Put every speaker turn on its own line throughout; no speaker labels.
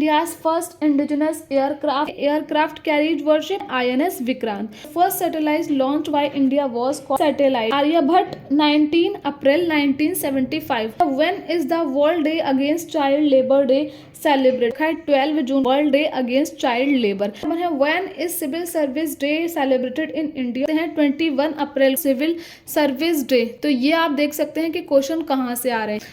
India's first indigenous aircraft carried warship INS Vikrant. First satellite launched by India was called satellite Aryabhat 19 April 1975. When is the World Day Against Child Labor Day celebrated? 12 June World Day Against Child Labor. When is Civil Service Day celebrated in India? 21 April civil service day. तो ये आप देख सकते हैं कि question कहाँ से आ रहे हैं।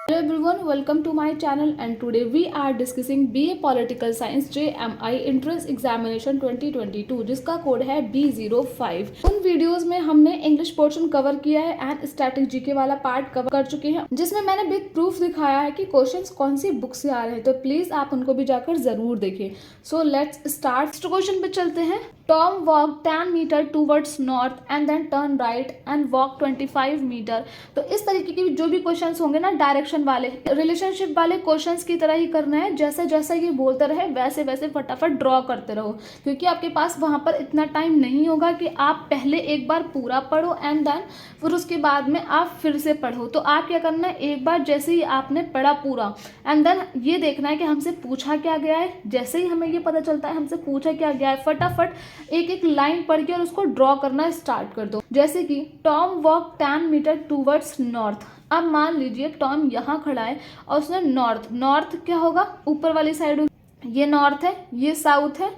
Hello everyone, welcome to my channel and today we are discussing BA Political Science JMI Entrance Examination 2022 जिसका कोड है B05। उन वीडियोस में हमने इंग्लिश पोर्शन कवर किया है एंड स्टैटिक जीके वाला पार्ट कवर कर चुके हैं जिसमें मैंने बिग प्रूफ दिखाया है कि क्वेश्चंस कौन सी बुक से आ रहे हैं, तो प्लीज आप उनको भी जाकर जरूर देखें। So let's start. क्वेश्चन पे चलते हैं। Tom walked 10 metre towards north and then turn right and walk 25 metre. तो इस तरीके के जो भी क्वेश्चंस होंगे ना डायरेक्शन वाले, रिलेशनशिप वाले क्वेश्चंस की तरह ही करना है। जैसे जैसे ये बोलते रहे वैसे वैसे फटाफट ड्रॉ करते रहो, क्योंकि आपके पास वहां पर इतना टाइम नहीं होगा कि आप पहले एक बार पूरा पढ़ो एंड देन फिर उसके बाद में आप फिर से पढ़ो। तो आप क्या करना है, एक बार जैसे ही आपने पढ़ा पूरा एंड देन ये देखना है कि हमसे पूछा क्या गया है। जैसे ही हमें ये पता चलता है हमसे पूछा क्या गया है, फटाफट एक एक लाइन पढ़ के और उसको ड्रॉ करना स्टार्ट कर दो। जैसे कि Tom walk 10 metre towards north. अब मान लीजिए टॉम यहाँ खड़ा है और उसने नॉर्थ क्या होगा, ऊपर वाली साइड होगी। ये नॉर्थ है, ये साउथ है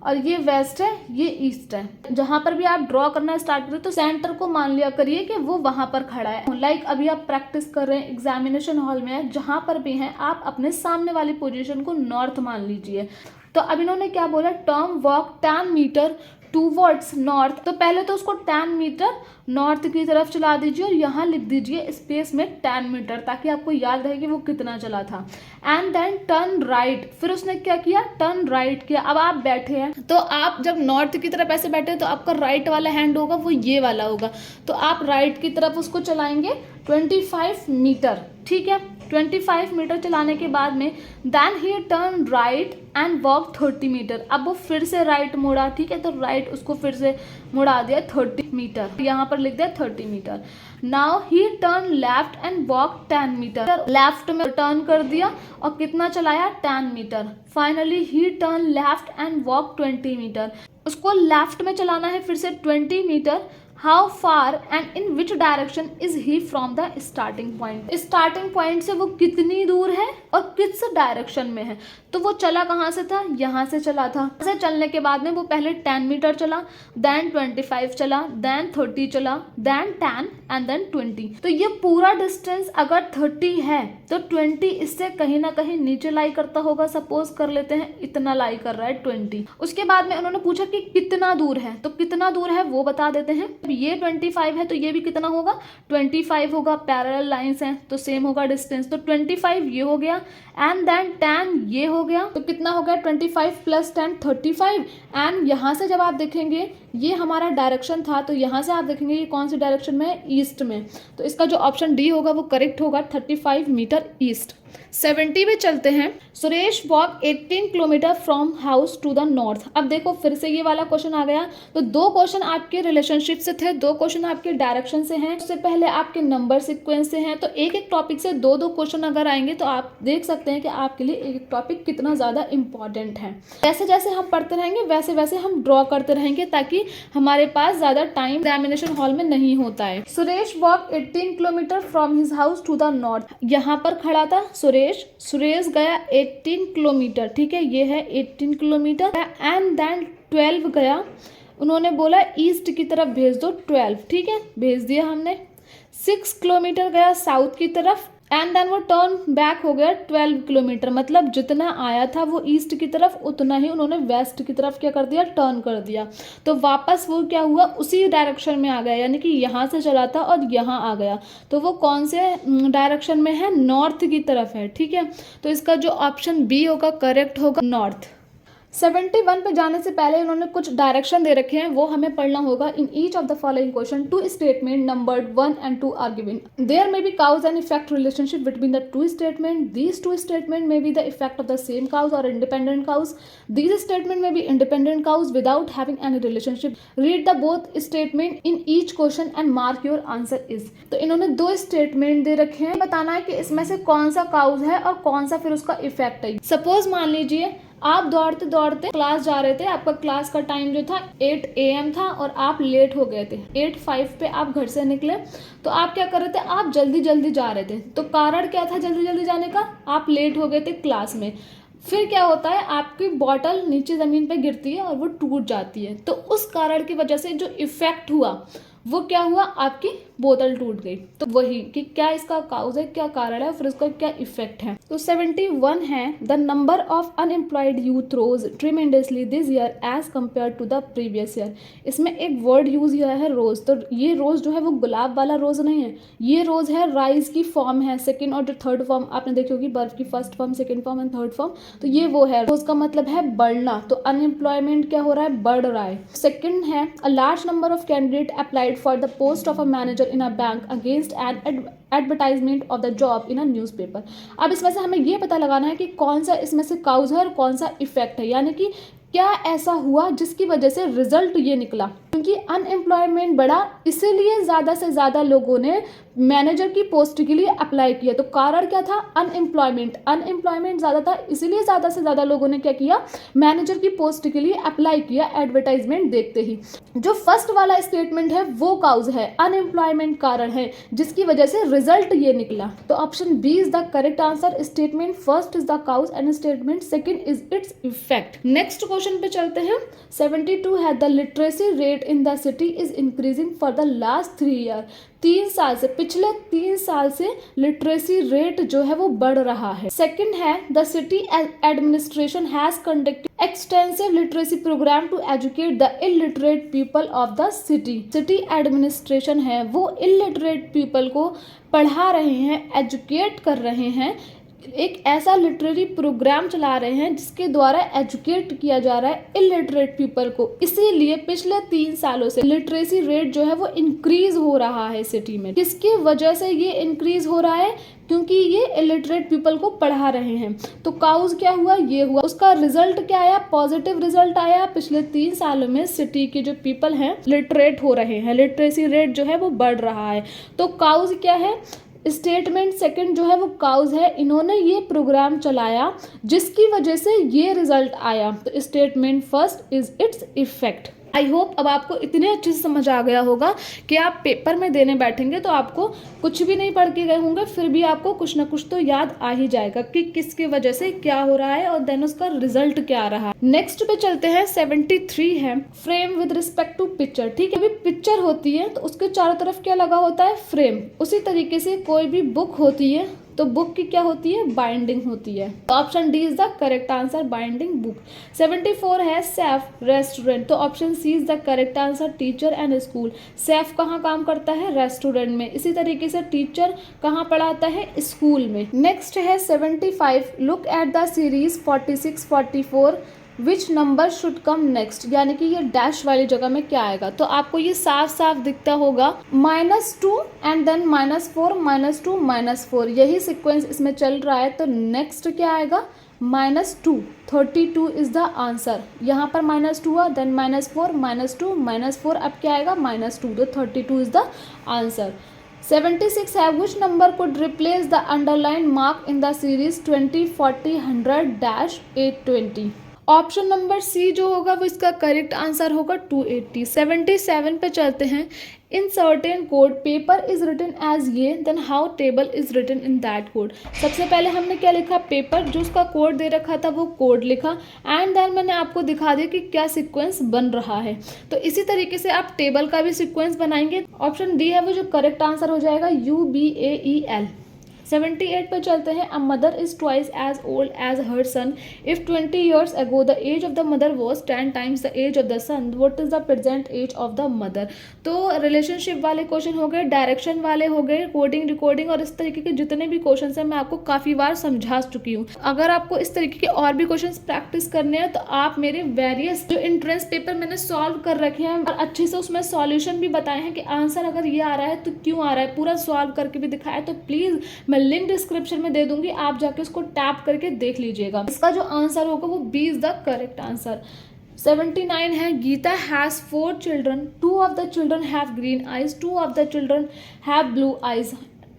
और ये वेस्ट है, ये ईस्ट है। जहां पर भी आप ड्रॉ करना स्टार्ट करें तो सेंटर को मान लिया करिए कि वो वहां पर खड़ा है। लाइक अभी आप प्रैक्टिस कर रहे हैं एग्जामिनेशन हॉल में है, जहां पर भी हैं आप अपने सामने वाली पोजीशन को नॉर्थ मान लीजिए। तो अब इन्होंने क्या बोला, Tom walk 10 metre towards north. तो पहले तो उसको 10 मीटर नॉर्थ की तरफ चला दीजिए और यहाँ लिख दीजिए स्पेस में 10 मीटर, ताकि आपको याद रहे कि वो कितना चला था। And then turn right. फिर उसने क्या किया, टर्न राइट किया। अब आप बैठे हैं तो आप जब नॉर्थ की तरफ ऐसे बैठे तो आपका राइट वाला हैंड होगा वो ये वाला होगा, तो आप राइट की तरफ उसको चलाएंगे 25 मीटर। ठीक है, 25 मीटर चलाने के बाद में then he turn right and walk 30 metre. अब वो फिर से राइट मुड़ा। ठीक है, तो राइट उसको फिर से मुड़ा दिया 30 मीटर, यहाँ पर लिख दिया 30 metre. Now he turn left and walk 10 metre. Left में टर्न कर दिया और कितना चलाया, 10 metre. Finally he turn left and walk 20 metre. उसको लेफ्ट में चलाना है फिर से 20 metre. How far and in which direction is he from the starting point. Starting point से वो कितनी दूर है और किस डायरेक्शन में है। तो वो चला कहाँ से था, यहाँ से चला था। ऐसे चलने के बाद में वो पहले 10 मीटर चला, देन 25 चला, देन 30 चला, देन 10 एंड देन 20। तो ये पूरा डिस्टेंस अगर 30 है तो 20 इससे कहीं ना कहीं नीचे लाई करता होगा। सपोज कर लेते हैं इतना लाई कर रहा है 20। उसके बाद में उन्होंने पूछा कि कितना दूर है, तो कितना दूर है वो बता देते हैं। ये 25 है तो ये भी कितना होगा, 25 होगा। पैरेलल लाइंस हैं तो सेम होगा डिस्टेंस। तो 25 ये हो गया एंड देन 10 ये हो गया। तो कितना हो गया, 25 प्लस 10 35। एंड यहाँ से जब आप देखेंगे ये हमारा डायरेक्शन था, तो यहाँ से आप देखेंगे ये कौन सी डायरेक्शन में है, ईस्ट में। तो इसका जो ऑप्शन डी होगा वो करेक्ट होगा, 35 मीटर ईस्ट। 70 में चलते हैं। Suresh walk 18 kilometre from house to the north. अब देखो फिर से ये वाला क्वेश्चन आ गया। तो 2 क्वेश्चन आपके रिलेशनशिप से थे, 2 क्वेश्चन आपके डायरेक्शन से हैं, उससे पहले आपके नंबर सीक्वेंस से हैं। तो एक एक टॉपिक से 2-2 क्वेश्चन अगर आएंगे तो आप देख सकते हैं कि आपके लिए एक एक टॉपिक कितना ज्यादा इंपॉर्टेंट है। जैसे जैसे हम पढ़ते रहेंगे वैसे वैसे हम ड्रॉ करते रहेंगे, ताकि हमारे पास ज्यादा टाइम एग्जामिनेशन हॉल में नहीं होता है। Suresh walk 18 kilometre from his house to the north. यहाँ पर खड़ा था सुरेश गया 18 किलोमीटर। ठीक है, ये है 18 किलोमीटर एंड देन 12 गया। उन्होंने बोला ईस्ट की तरफ भेज दो 12। ठीक है, भेज दिया हमने। 6 किलोमीटर गया साउथ की तरफ एंड देन वो टर्न बैक हो गया 12 किलोमीटर। मतलब जितना आया था वो ईस्ट की तरफ उतना ही उन्होंने वेस्ट की तरफ क्या कर दिया, टर्न कर दिया। तो वापस वो क्या हुआ, उसी डायरेक्शन में आ गया, यानी कि यहाँ से चला था और यहाँ आ गया। तो वो कौन से डायरेक्शन में है, नॉर्थ की तरफ है। ठीक है, तो इसका जो ऑप्शन बी होगा करेक्ट होगा नॉर्थ। 71 पे जाने से पहले उन्होंने कुछ डायरेक्शन दे रखे हैं, वो हमें पढ़ना होगा। In each of the following question two statement numbered 1 and 2 are given. There may be cause and effect relationship between the two statement. These two statement may be the effect of the same cause or independent cause. These statement may be independent cause without having any relationship. Read the both statement in each question and mark your answer is. तो इन्होंने दो statement दे रखे हैं, बताना है कि इसमें से कौन सा काउज है और कौन सा फिर उसका इफेक्ट है। सपोज मान लीजिए आप दौड़ते दौड़ते क्लास जा रहे थे, आपका क्लास का टाइम जो था 8 AM था और आप लेट हो गए थे। 8:05 पे आप घर से निकले, तो आप क्या कर रहे थे, आप जल्दी जल्दी जा रहे थे। तो कारण क्या था जल्दी जल्दी जाने का, आप लेट हो गए थे क्लास में। फिर क्या होता है, आपकी बॉटल नीचे ज़मीन पे गिरती है और वो टूट जाती है। तो उस कारण की वजह से जो इफेक्ट हुआ वो क्या हुआ, आपकी बोतल टूट गई। तो वही कि क्या इसका काउज है, क्या कारण है, फिर इसका क्या इफेक्ट है। तो 71 है, the number of unemployed youth rose tremendously this year as compared to the previous year. इसमें एक वर्ड यूज किया है रोज। तो ये रोज जो है वो गुलाब वाला रोज नहीं है, ये रोज है राइज की फॉर्म है, सेकेंड और जो थर्ड फॉर्म आपने देखी होगी, बर्फ की first form, second form and third form. तो ये वो है, रोज का मतलब है बढ़ना। तो अनएम्प्लॉयमेंट क्या हो रहा है, बढ़ रहा है। सेकेंड है, a large number of candidate applied for the post of a manager in a bank against an advertisement of the job in a newspaper। अब इसमें से हमें ये पता लगाना है कि कौन सा इसमें से काउज है और कौन सा इफेक्ट है, यानी कि क्या ऐसा हुआ जिसकी वजह से रिजल्ट ये निकला। क्योंकि अनएम्प्लॉयमेंट बढ़ा, इसीलिए ज़्यादा से ज़्यादा लोगों ने मैनेजर की पोस्ट के लिए अप्लाई किया। तो कारण क्या था, अनएम्प्लॉयमेंट ज़्यादा था, इसीलिए ज़्यादा से ज़्यादा लोगों ने क्या किया, मैनेजर की पोस्ट के लिए अप्लाई किया एडवर्टाइजमेंट देखते ही। जो फर्स्ट वाला स्टेटमेंट है वो काउज है, अनएम्प्लॉयमेंट कारण है जिसकी वजह से रिजल्ट ये निकला। तो option B is the correct answer. Statement first is the cause and statement second is its effect. Next question पे चलते हैं। 72 है, the literacy rate in the city is increasing for the last 3 year. 3 साल से, पिछले 3 साल से literacy rate जो है वो बढ़ रहा है। सेकंड है, the city administration has conducted extensive literacy programme to educate the illiterate people of the city. City administration है वो इलिटरेट पीपल को पढ़ा रहे हैं, एजुकेट कर रहे हैं, एक ऐसा लिटरेरी प्रोग्राम चला रहे हैं जिसके द्वारा एजुकेट किया जा रहा है इलिटरेट पीपल को। इसीलिए पिछले 3 सालों से लिटरेसी रेट जो है वो इंक्रीज हो रहा है सिटी में। किसकी वजह से ये इंक्रीज हो रहा है, क्योंकि ये इलिटरेट पीपल को पढ़ा रहे हैं। तो काउज क्या हुआ, ये हुआ। उसका रिजल्ट क्या आया, पॉजिटिव रिजल्ट आया। पिछले 3 सालों में सिटी के जो पीपल हैं लिटरेट हो रहे हैं, लिटरेसी रेट जो है वो बढ़ रहा है। तो काउज क्या है, स्टेटमेंट सेकंड जो है वो काउज है, इन्होंने ये प्रोग्राम चलाया जिसकी वजह से ये रिजल्ट आया। तो statement first is its effect. I hope अब आपको इतने अच्छे से समझ आ गया होगा कि आप पेपर में देने बैठेंगे तो आपको कुछ भी नहीं पढ़ के गए होंगे, फिर भी आपको कुछ ना कुछ तो याद आ ही जाएगा कि किसकी वजह से क्या हो रहा है और देन उसका रिजल्ट क्या रहा। नेक्स्ट पे चलते हैं। 73 है, frame with respect to picture. ठीक है, अभी पिक्चर होती है तो उसके चारों तरफ क्या लगा होता है, फ्रेम। उसी तरीके से कोई भी बुक होती है तो बुक की क्या होती है, बाइंडिंग होती है। तो option D is the correct answer, binding book. 74 है, सेफ रेस्टोरेंट। तो option C is the correct answer, teacher and school. Chef कहाँ काम करता है, रेस्टोरेंट में। इसी तरीके से टीचर कहाँ पढ़ाता है, स्कूल में। नेक्स्ट है 75, look at the series 46, 44 which number should come next. यानी कि ये डैश वाली जगह में क्या आएगा, तो आपको ये साफ साफ दिखता होगा -2 एंड देन -4 -2 -4, यही सीक्वेंस इसमें चल रहा है। तो नेक्स्ट क्या आएगा, -2। 32 इज द आंसर। यहाँ पर -2 हुआ, देन -4 -2 -4, अब क्या आएगा, -2। तो 32 इज द आंसर। 76 है, which number could replace the underline mark in the series 20, 40, 100 -820। Option number सी जो होगा वो इसका करेक्ट आंसर होगा 280। 77 पे चलते हैं। In certain code paper is written as ये, then how table is written in that code. सबसे पहले हमने क्या लिखा, पेपर, जो उसका कोड दे रखा था वो कोड लिखा, एंड देन मैंने आपको दिखा दिया कि क्या सीक्वेंस बन रहा है। तो इसी तरीके से आप टेबल का भी सीक्वेंस बनाएंगे। ऑप्शन डी है वो जो करेक्ट आंसर हो जाएगा, UBAEL। 78 पे चलते हैं। A mother is twice as old as her son. If 20 years ago the age of the mother was 10 times the age of the son, what is the present age of the mother. तो relationship वाले question हो गए, direction वाले हो गए, coding recording और इस तरीके के जितने भी क्वेश्चन हैं मैं आपको काफ़ी बार समझा चुकी हूँ। अगर आपको इस तरीके के और भी क्वेश्चन प्रैक्टिस करने हैं तो आप मेरे वेरियस जो एंट्रेंस पेपर मैंने सॉल्व कर रखे हैं और अच्छे से उसमें सॉल्यूशन भी बताए हैं कि आंसर अगर ये आ रहा है तो क्यों आ रहा है, पूरा सॉल्व करके भी दिखाया है, तो प्लीज़ मैं लिंक डिस्क्रिप्शन में दे दूंगी, आप जाके उसको टैप करके देख लीजिएगा। इसका जो आंसर होगा वो B is the correct answer. 79 है। Geeta has 4 children, 2 of the children have green eyes, 2 of the children have blue eyes.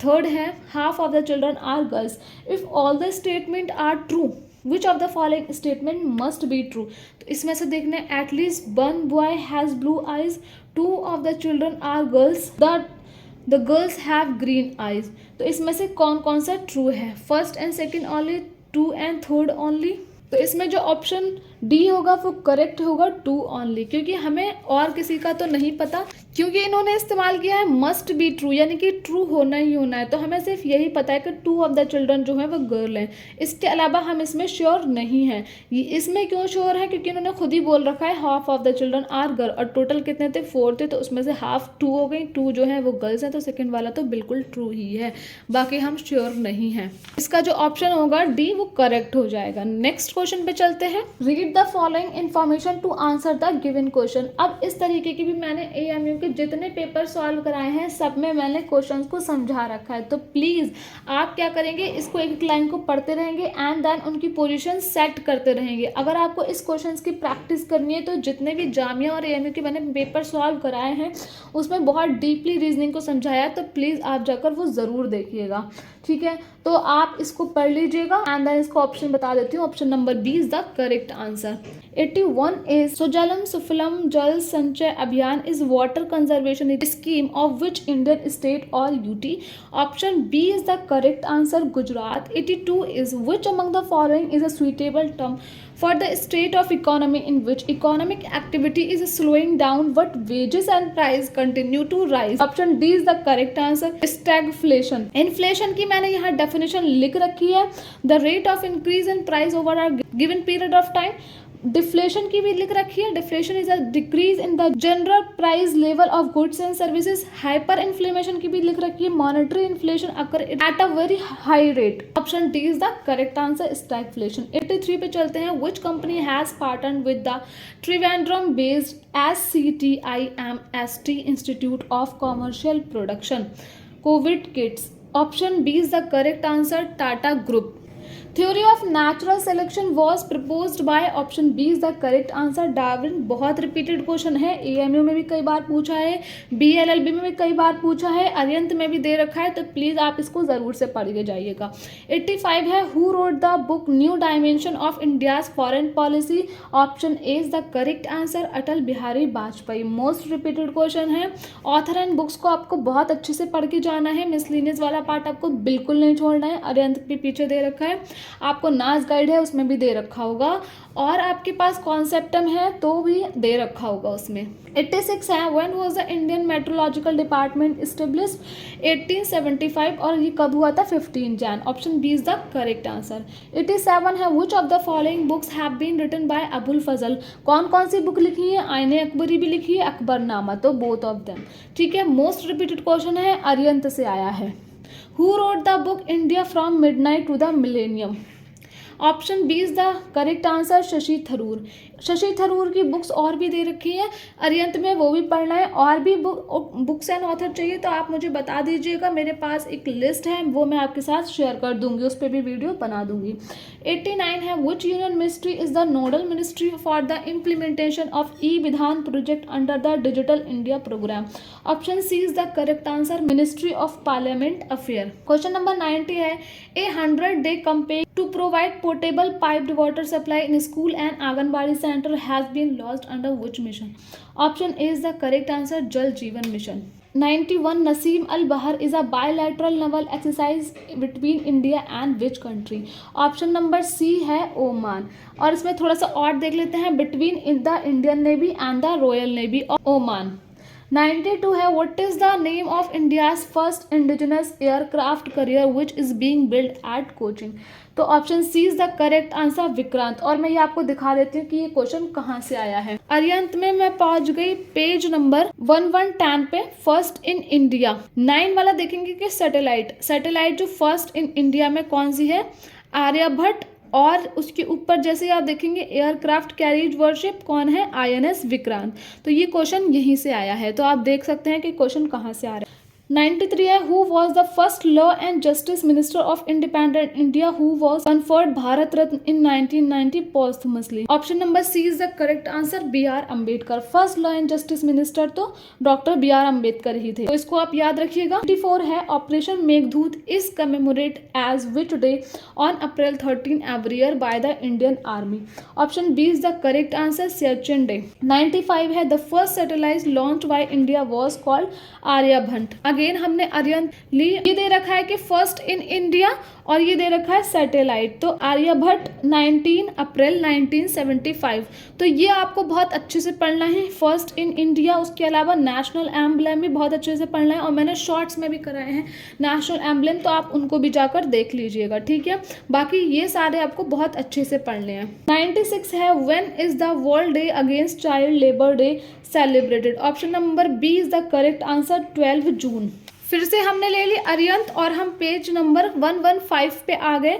Third है, half of the children are girls. If all the statement are true, which of the following statement must be true. तो इसमें से देखने, at least 1 boy has blue eyes, 2 of the children are girls, the girls have green eyes. तो इसमें से कौन कौन सा ट्रू है? First and second only, 2 and third only. तो इसमें जो ऑप्शन डी होगा वो करेक्ट होगा, 2 ओनली, क्योंकि हमें और किसी का तो नहीं पता, क्योंकि इन्होंने इस्तेमाल किया है मस्ट बी ट्रू, यानी कि ट्रू होना ही होना है। तो हमें सिर्फ यही पता है कि 2 ऑफ द चिल्ड्रन जो है वो गर्ल हैं, इसके अलावा हम इसमें श्योर नहीं हैं। ये इसमें क्यों श्योर है? क्योंकि इन्होंने खुद ही बोल रखा है half of the children are girl, और टोटल कितने थे? 4 थे, तो उसमें से हाफ 2 हो गई, 2 जो है वो गर्ल्स हैं, तो सेकेंड वाला तो बिल्कुल ट्रू ही है, बाकी हम श्योर नहीं हैं। इसका जो ऑप्शन होगा डी वो करेक्ट हो जाएगा। नेक्स्ट क्वेश्चन पे चलते हैं। Read the following information to answer the given question. अब इस तरीके की भी मैंने AMU के जितने पेपर सॉल्व कराए हैं सब में मैंने क्वेश्चंस को समझा रखा है, तो प्लीज़ आप क्या करेंगे, इसको एक लाइन को पढ़ते रहेंगे एंड देन उनकी पोजीशन सेट करते रहेंगे। अगर आपको इस क्वेश्चंस की प्रैक्टिस करनी है तो जितने भी जामिया और AMU के मैंने पेपर सॉल्व कराए हैं उसमें बहुत डीपली रीजनिंग को समझाया है, तो प्लीज़ आप जाकर वो ज़रूर देखिएगा, ठीक है। तो आप इसको पढ़ लीजिएगा एंड देन इसको ऑप्शन बता देती हूँ। Option number B is the correct answer. 81 is Sujalam Suphalam Jal Sanchay अभियान is water conservation scheme of which Indian state or UT? Option B is the correct answer, Gujarat. 82 is which among the following is a suitable term for the state of economy in which economic activity is slowing down but wages and price continue to rise? Option D is the correct answer, stagflation. Inflation की मैंने यहाँ definition लिख रखी है, the rate of increase in price over a given period of time. Deflation की भी लिख रखी है, deflation is a decrease in the general price level of goods and services. Hyper inflammation की भी लिख रखी है, monetary inflation occur at a very high rate. Option D is the correct answer, stagflation. 83 पे चलते हैं। Which company has partnered with the Trivandrum based SCTIMST institute of commercial production covid kits? Option B is the correct answer, Tata group. Theory of natural selection was proposed by, option B is the correct answer, Darwin. बहुत repeated question है, AMU में भी कई बार पूछा है, BLLB में भी कई बार पूछा है, अरिहंत में भी दे रखा है, तो प्लीज़ आप इसको ज़रूर से पढ़ के जाइएगा। 85 है। Who wrote the book new dimension of India's foreign policy? Option A is the correct answer, Atal Bihari Vajpayee. Most repeated question है। ऑथर एंड बुक्स को आपको बहुत अच्छे से पढ़ के जाना है, मिसलिनियस वाला पार्ट आपको बिल्कुल नहीं छोड़ना है, अरिहंत के पीछे दे रखा है, आपको नाज गाइड है उसमें भी दे रखा होगा, और आपके पास कॉन्सेप्टम है तो भी दे रखा होगा उसमें। 86 है। When was the Indian meteorological department established? 1875। और ये कब हुआ था? 15 Jan. Option B is the correct answer. 87 है। Which of the following books have been written by Abul Fazal? कौन कौन सी बुक लिखी है? आईने अकबरी भी लिखी है, अकबरनामा, तो बोथ ऑफ देम, ठीक है। मोस्ट रिपीटेड क्वेश्चन है, अरिहंत से आया है। Who wrote the book India from midnight to the millennium? Option B is the correct answer, Shashi Tharoor. Shashi Tharoor की बुक्स और भी दे रखी है अरिहंत में, वो भी पढ़ना है, और भी बुक्स एंड ऑथर चाहिए तो आप मुझे बता दीजिएगा, मेरे पास एक लिस्ट है वो मैं आपके साथ शेयर कर दूंगी, उस पर भी वीडियो बना दूंगी। 89 है। Which union ministry is the nodal ministry for the implementation of E Vidhan project under the digital India programme? Option C is the correct answer, ministry of parliament affair. Question number 90 है। A 100-day campaign to provide potable piped water supply in school and Anganwadi center has been launched under which mission? Option A is the correct answer, Jal Jeevan Mission. 91. Naseem Al Bahar is a bilateral naval exercise between India and which country? Option number C है, Oman. और इसमें थोड़ा सा और देख लेते हैं, between the Indian navy and the royal navy of Oman. 92 है what is the name of India's first indigenous aircraft carrier which is being build at Cochin. तो option C is the correct answer Vikrant. और मैं ये आपको दिखा देती हूँ कि ये क्वेश्चन कहाँ से आया है। अरिहंत में मैं पहुंच गई पेज नंबर 1110 पे, फर्स्ट इन इंडिया। 9 वाला देखेंगे कि सैटेलाइट जो फर्स्ट इन इंडिया में कौन सी है, आर्यभट्ट। और उसके ऊपर जैसे आप देखेंगे एयरक्राफ्ट कैरिज वॉरशिप कौन है, INS विक्रांत। तो ये क्वेश्चन यहीं से आया है। तो आप देख सकते हैं कि क्वेश्चन कहाँ से आ रहा है। 93 है who was the first law and justice minister of independent India who was conferred Bharat Ratna in 1990 posthumously. Option number C is the correct answer, BR Ambedkar. First law and justice minister तो डॉक्टर BR अम्बेडकर ही थे, तो इसको आप याद रखिएगा। 54 है operation Meghdoot is commemorate as which day on April 13 every year by the Indian army. Option B is the correct answer, Siachen day. 95 है the first satellite launch by India was called Aryabhata. Again हमने आर्यन ली, ये दे रखा है कि फर्स्ट इन इंडिया और ये दे रखा है सैटेलाइट। तो आर्यभट्ट 19 अप्रैल 1975। तो ये आपको बहुत अच्छे से पढ़ना है, फर्स्ट इन इंडिया। उसके अलावा नेशनल एम्बलम भी बहुत अच्छे से पढ़ना है और मैंने शॉर्ट्स में भी कराए हैं नेशनल एम्बलम, तो आप उनको भी जाकर देख लीजिएगा, ठीक है। बाकी ये सारे आपको बहुत अच्छे से पढ़ने हैं। 96 है when is the world day against child labour day celebrated. Option number B is the correct answer, 12 June. फिर से हमने ले ली अरिहंत और हम पेज नंबर 115 पे आ गए,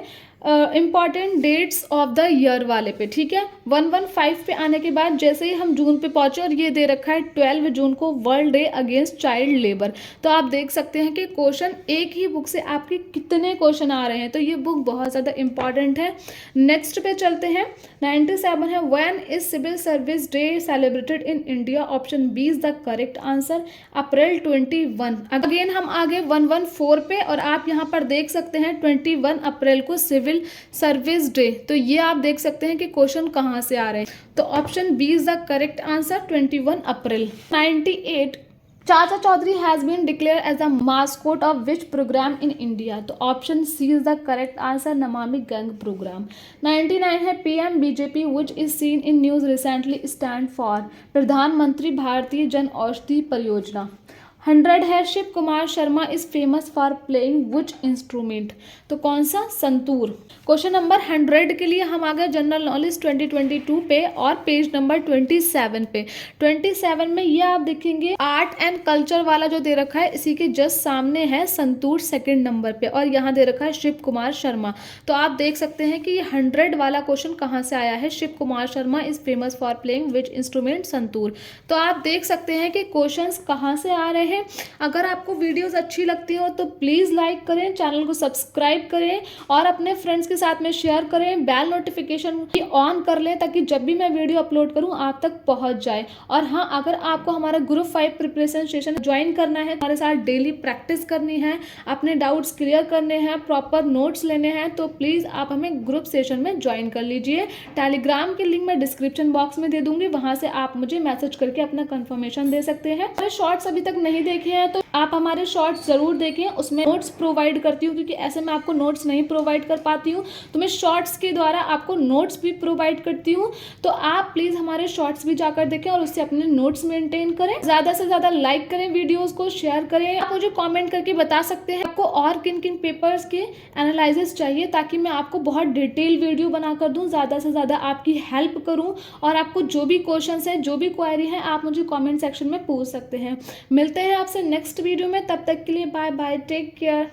important dates of the year वाले पे, ठीक है। 115 पे आने के बाद जैसे ही हम जून पे पहुंचे और ये दे रखा है 12 जून को world day against child labour. तो आप देख सकते हैं कि क्वेश्चन एक ही बुक से आपके कितने क्वेश्चन आ रहे हैं, तो ये बुक बहुत ज़्यादा इंपॉर्टेंट है। नेक्स्ट पे चलते हैं। 97 है when is civil service day celebrated in India. Option B is the correct answer, April 21। Again हम आगे 114 पे और आप यहाँ पर देख सकते हैं 21 अप्रैल को सिविल सर्विस डे। तो ये आप देख सकते हैं कि क्वेश्चन कहाँ से आ रहे हैं। तो option B is the correct answer, 21 April. 98 Chacha Chaudhary has been declared as the mascot of which programme in India. तो option C is the correct answer, Namami Gange programme. 99 है PM BJP which is seen in news recently stand for. Pradhan Mantri Bharatiya Jan Aushadhi Pariyojana. 100 है Shiv Kumar Sharma is famous for playing which instrument. तो कौन सा, santoor. Question number 100 के लिए हम आ गए जनरल नॉलेज 2022 पे और पेज नंबर 27 पे। 27 में ये आप देखेंगे आर्ट एंड कल्चर वाला जो दे रखा है, इसी के जस्ट सामने है संतूर 2nd नंबर पे और यहाँ दे रखा है शिव कुमार शर्मा। तो आप देख सकते हैं कि ये 100 वाला क्वेश्चन कहाँ से आया है, Shiv Kumar Sharma is famous for playing which instrument, santoor. तो आप देख सकते हैं कि क्वेश्चन कहाँ से आ रहे हैं। अगर आपको वीडियोस अच्छी लगती हो तो प्लीज़ लाइक करें, चैनल को सब्सक्राइब करें और अपने फ्रेंड्स के साथ में शेयर करें। बेल नोटिफिकेशन की ऑन कर लें ताकि जब भी मैं वीडियो अपलोड करूं आप तक पहुंच जाए। और हाँ, अगर आपको हमारा ग्रुप 5 प्रिपरेशन सेशन ज्वाइन करना है, हमारे साथ डेली प्रैक्टिस करनी है, अपने डाउट्स क्लियर करने हैं, प्रॉपर नोट्स लेने हैं, तो प्लीज़ आप हमें ग्रुप सेशन में ज्वाइन कर लीजिए। टेलीग्राम की लिंक मैं डिस्क्रिप्शन बॉक्स में दे दूंगी, वहां से आप मुझे मैसेज करके अपना कंफर्मेशन दे सकते हैं। अगर शॉर्ट्स अभी तक नहीं देखे हैं तो आप हमारे शॉर्ट्स जरूर देखें, उसमें नोट्स प्रोवाइड करती हूँ, क्योंकि ऐसे मैं आपको नोट्स नहीं प्रोवाइड कर पाती हूँ, तो मैं शॉर्ट्स के द्वारा आपको नोट्स भी प्रोवाइड करती हूँ। तो आप प्लीज़ हमारे शॉर्ट्स भी जाकर देखें और उससे अपने नोट्स मेंटेन करें। ज़्यादा से ज़्यादा लाइक करें, वीडियोस को शेयर करें। आप मुझे कमेंट करके बता सकते हैं आपको और किन किन पेपर्स के एनालिसिस चाहिए, ताकि मैं आपको बहुत डिटेल वीडियो बनाकर दूँ, ज़्यादा से ज़्यादा आपकी हेल्प करूँ। और आपको जो भी क्वेश्चन है, जो भी क्वेरी है, आप मुझे कॉमेंट सेक्शन में पूछ सकते हैं। मिलते हैं आपसे नेक्स्ट वीडियो में, तब तक के लिए बाय बाय, टेक केयर।